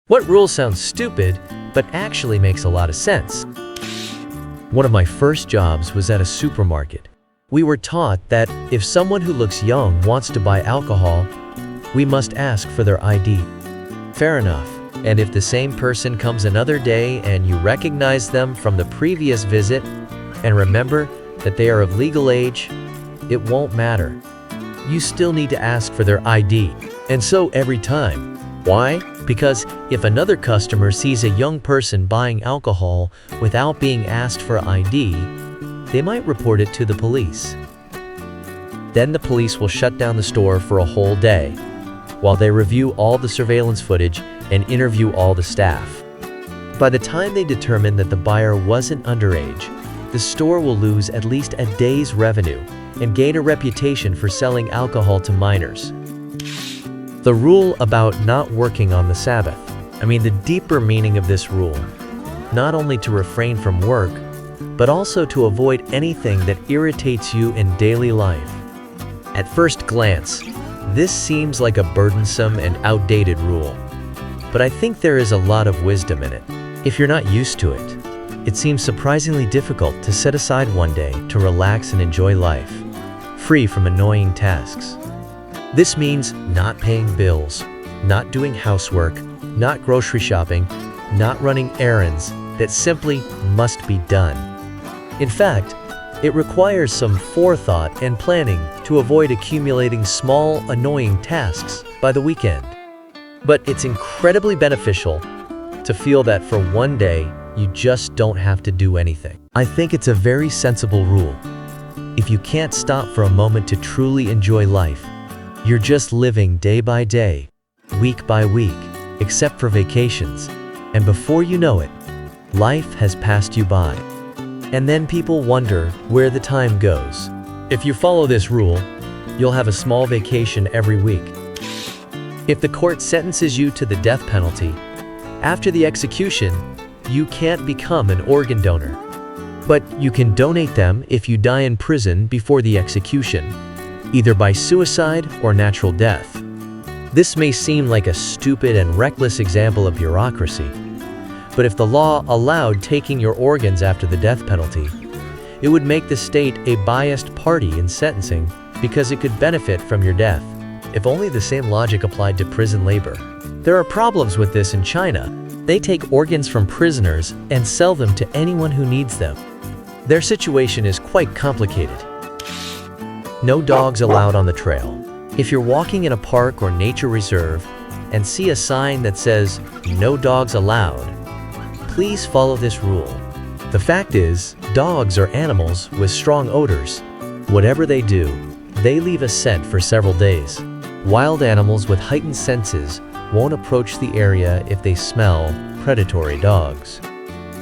What rule sounds stupid, but actually makes a lot of sense? One of my first jobs was at a supermarket. We were taught that if someone who looks young wants to buy alcohol, we must ask for their ID. Fair enough. And if the same person comes another day and you recognize them from the previous visit and remember that they are of legal age, it won't matter. You still need to ask for their ID. And so every time. Why? Because if another customer sees a young person buying alcohol without being asked for ID, they might report it to the police. Then the police will shut down the store for a whole day, while they review all the surveillance footage and interview all the staff. By the time they determine that the buyer wasn't underage, the store will lose at least a day's revenue and gain a reputation for selling alcohol to minors. The rule about not working on the Sabbath. The deeper meaning of this rule, not only to refrain from work, but also to avoid anything that irritates you in daily life. At first glance, this seems like a burdensome and outdated rule, but I think there is a lot of wisdom in it. If you're not used to it, it seems surprisingly difficult to set aside one day to relax and enjoy life, free from annoying tasks. This means not paying bills, not doing housework, not grocery shopping, not running errands that simply must be done. In fact, it requires some forethought and planning to avoid accumulating small, annoying tasks by the weekend. But it's incredibly beneficial to feel that for one day, you just don't have to do anything. I think it's a very sensible rule. If you can't stop for a moment to truly enjoy life, you're just living day by day, week by week, except for vacations. And before you know it, life has passed you by. And then people wonder where the time goes. If you follow this rule, you'll have a small vacation every week. If the court sentences you to the death penalty, after the execution, you can't become an organ donor. But you can donate them if you die in prison before the execution, either by suicide or natural death. This may seem like a stupid and reckless example of bureaucracy, but if the law allowed taking your organs after the death penalty, it would make the state a biased party in sentencing because it could benefit from your death. If only the same logic applied to prison labor. There are problems with this in China. They take organs from prisoners and sell them to anyone who needs them. Their situation is quite complicated. No dogs allowed on the trail. If you're walking in a park or nature reserve and see a sign that says, "No dogs allowed," please follow this rule. The fact is, dogs are animals with strong odors. Whatever they do, they leave a scent for several days. Wild animals with heightened senses won't approach the area if they smell predatory dogs.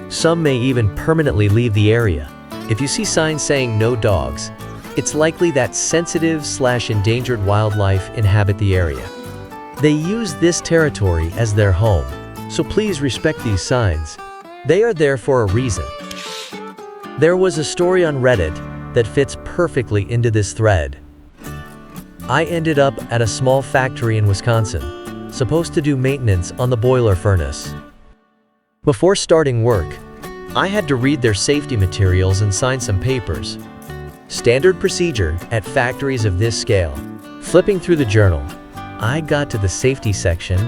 Some may even permanently leave the area. If you see signs saying "No dogs," it's likely that sensitive/endangered wildlife inhabit the area. They use this territory as their home, so please respect these signs. They are there for a reason. There was a story on Reddit that fits perfectly into this thread. I ended up at a small factory in Wisconsin, supposed to do maintenance on the boiler furnace. Before starting work, I had to read their safety materials and sign some papers. Standard procedure at factories of this scale. Flipping through the journal, I got to the safety section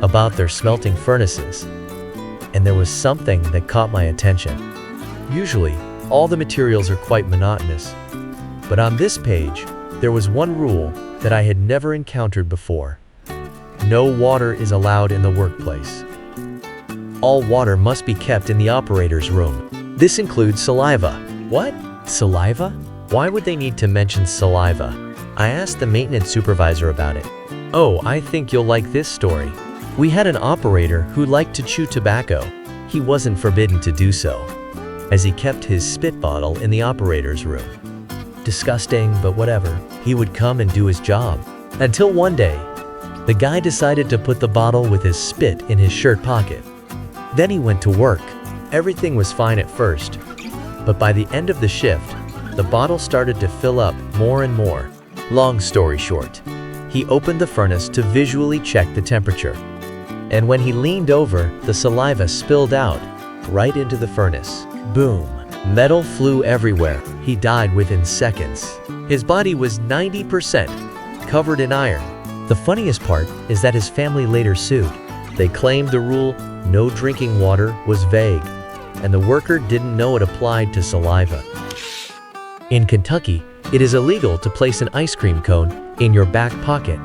about their smelting furnaces, and there was something that caught my attention. Usually, all the materials are quite monotonous, but on this page, there was one rule that I had never encountered before. No water is allowed in the workplace. All water must be kept in the operator's room. This includes saliva. What? Saliva? Why would they need to mention saliva? I asked the maintenance supervisor about it. Oh, I think you'll like this story. We had an operator who liked to chew tobacco. He wasn't forbidden to do so, as he kept his spit bottle in the operator's room. Disgusting, but whatever. He would come and do his job. Until one day, the guy decided to put the bottle with his spit in his shirt pocket. Then he went to work. Everything was fine at first, but by the end of the shift, the bottle started to fill up more and more. Long story short, he opened the furnace to visually check the temperature. And when he leaned over, the saliva spilled out, right into the furnace. Boom. Metal flew everywhere. He died within seconds. His body was 90% covered in iron. The funniest part is that his family later sued. They claimed the rule, no drinking water, was vague, and the worker didn't know it applied to saliva. In Kentucky, it is illegal to place an ice cream cone in your back pocket.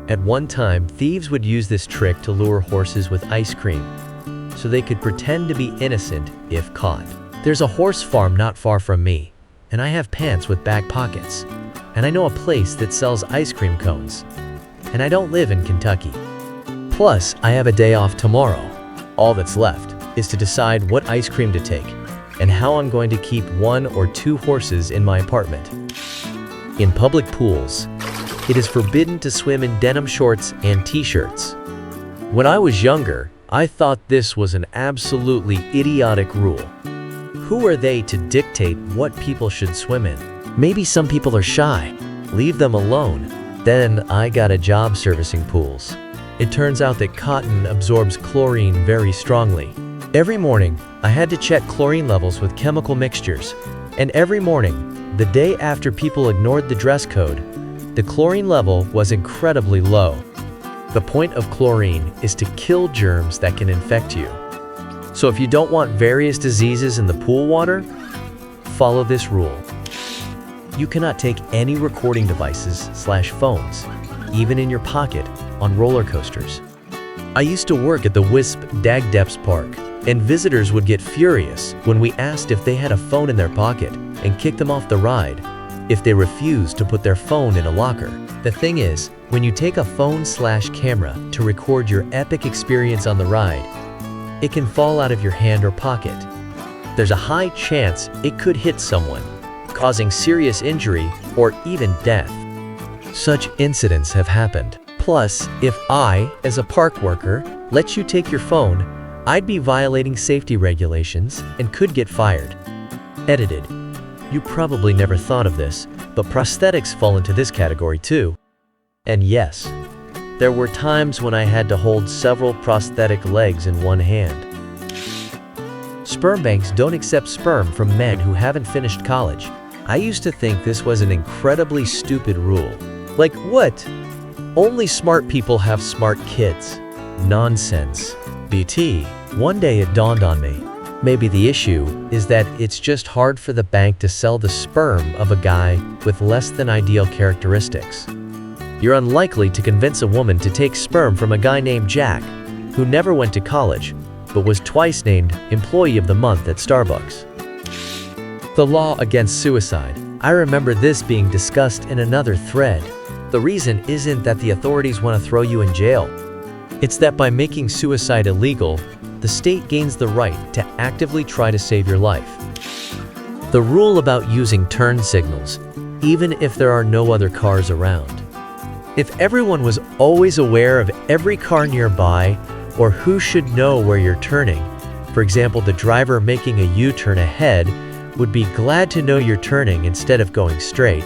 At one time, thieves would use this trick to lure horses with ice cream, so they could pretend to be innocent if caught. There's a horse farm not far from me, and I have pants with back pockets, and I know a place that sells ice cream cones, and I don't live in Kentucky. Plus, I have a day off tomorrow. All that's left is to decide what ice cream to take and how I'm going to keep 1 or 2 horses in my apartment. In public pools, it is forbidden to swim in denim shorts and t-shirts. When I was younger, I thought this was an absolutely idiotic rule. Who are they to dictate what people should swim in? Maybe some people are shy. Leave them alone. Then I got a job servicing pools. It turns out that cotton absorbs chlorine very strongly. Every morning, I had to check chlorine levels with chemical mixtures. And every morning, the day after people ignored the dress code, the chlorine level was incredibly low. The point of chlorine is to kill germs that can infect you. So if you don't want various diseases in the pool water, follow this rule. You cannot take any recording devices/phones, even in your pocket, on roller coasters. I used to work at the Wisp Dagdeps Park, and visitors would get furious when we asked if they had a phone in their pocket and kicked them off the ride if they refused to put their phone in a locker. The thing is, when you take a phone/camera to record your epic experience on the ride, it can fall out of your hand or pocket. There's a high chance it could hit someone, causing serious injury or even death. Such incidents have happened. Plus, if I, as a park worker, let you take your phone, I'd be violating safety regulations and could get fired. Edited. You probably never thought of this, but prosthetics fall into this category too. And yes, there were times when I had to hold several prosthetic legs in one hand. Sperm banks don't accept sperm from men who haven't finished college. I used to think this was an incredibly stupid rule. Like what? Only smart people have smart kids. Nonsense. BT. One day it dawned on me. Maybe the issue is that it's just hard for the bank to sell the sperm of a guy with less than ideal characteristics. You're unlikely to convince a woman to take sperm from a guy named Jack, who never went to college, but was twice named Employee of the Month at Starbucks. The law against suicide. I remember this being discussed in another thread. The reason isn't that the authorities want to throw you in jail. It's that by making suicide illegal, the state gains the right to actively try to save your life. The rule about using turn signals, even if there are no other cars around. If everyone was always aware of every car nearby, or who should know where you're turning, for example, the driver making a U-turn ahead would be glad to know you're turning instead of going straight,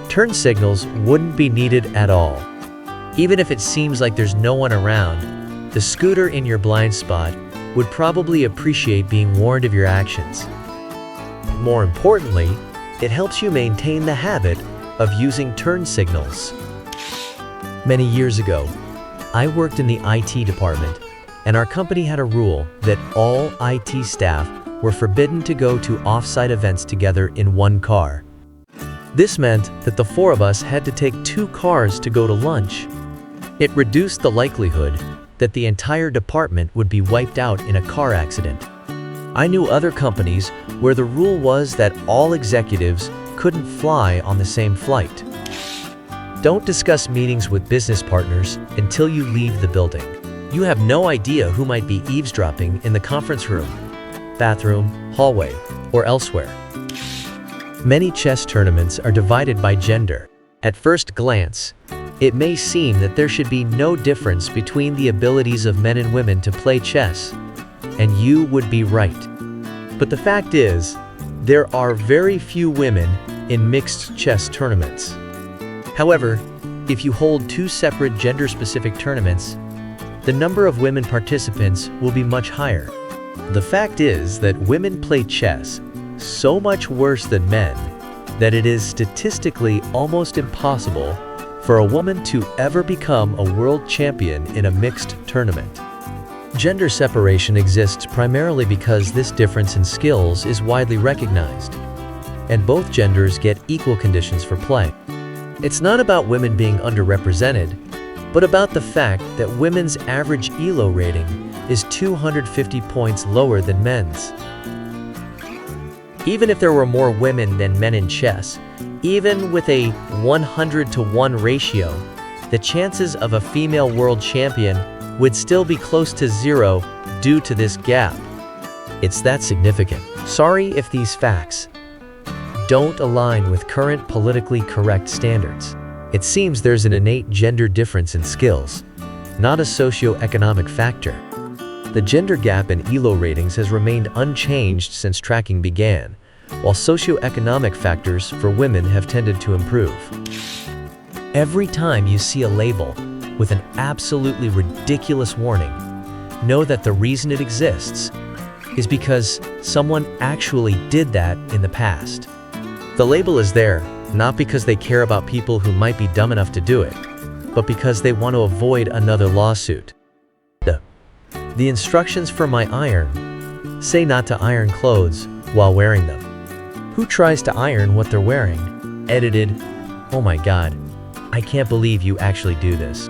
turn signals wouldn't be needed at all. Even if it seems like there's no one around, the scooter in your blind spot would probably appreciate being warned of your actions. More importantly, it helps you maintain the habit of using turn signals. Many years ago, I worked in the IT department, and our company had a rule that all IT staff were forbidden to go to off-site events together in one car. This meant that the 4 of us had to take 2 cars to go to lunch. It reduced the likelihood that the entire department would be wiped out in a car accident. I knew other companies where the rule was that all executives couldn't fly on the same flight. Don't discuss meetings with business partners until you leave the building. You have no idea who might be eavesdropping in the conference room, bathroom, hallway, or elsewhere. Many chess tournaments are divided by gender. At first glance, it may seem that there should be no difference between the abilities of men and women to play chess, and you would be right. But the fact is, there are very few women in mixed chess tournaments. However, if you hold 2 separate gender-specific tournaments, the number of women participants will be much higher. The fact is that women play chess so much worse than men that it is statistically almost impossible for a woman to ever become a world champion in a mixed tournament. Gender separation exists primarily because this difference in skills is widely recognized, and both genders get equal conditions for play. It's not about women being underrepresented, but about the fact that women's average ELO rating is 250 points lower than men's. Even if there were more women than men in chess, even with a 100-to-1 ratio, the chances of a female world champion would still be close to zero due to this gap. It's that significant. Sorry if these facts don't align with current politically correct standards. It seems there's an innate gender difference in skills, not a socio-economic factor. The gender gap in ELO ratings has remained unchanged since tracking began, while socio-economic factors for women have tended to improve. Every time you see a label with an absolutely ridiculous warning, know that the reason it exists is because someone actually did that in the past. The label is there not because they care about people who might be dumb enough to do it, but because they want to avoid another lawsuit. The instructions for my iron say not to iron clothes while wearing them. Who tries to iron what they're wearing? Edited. Oh my god, I can't believe you actually do this.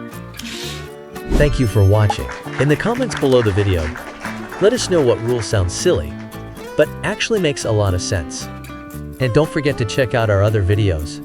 Thank you for watching. In the comments below the video, let us know what rule sounds silly, but actually makes a lot of sense. And don't forget to check out our other videos.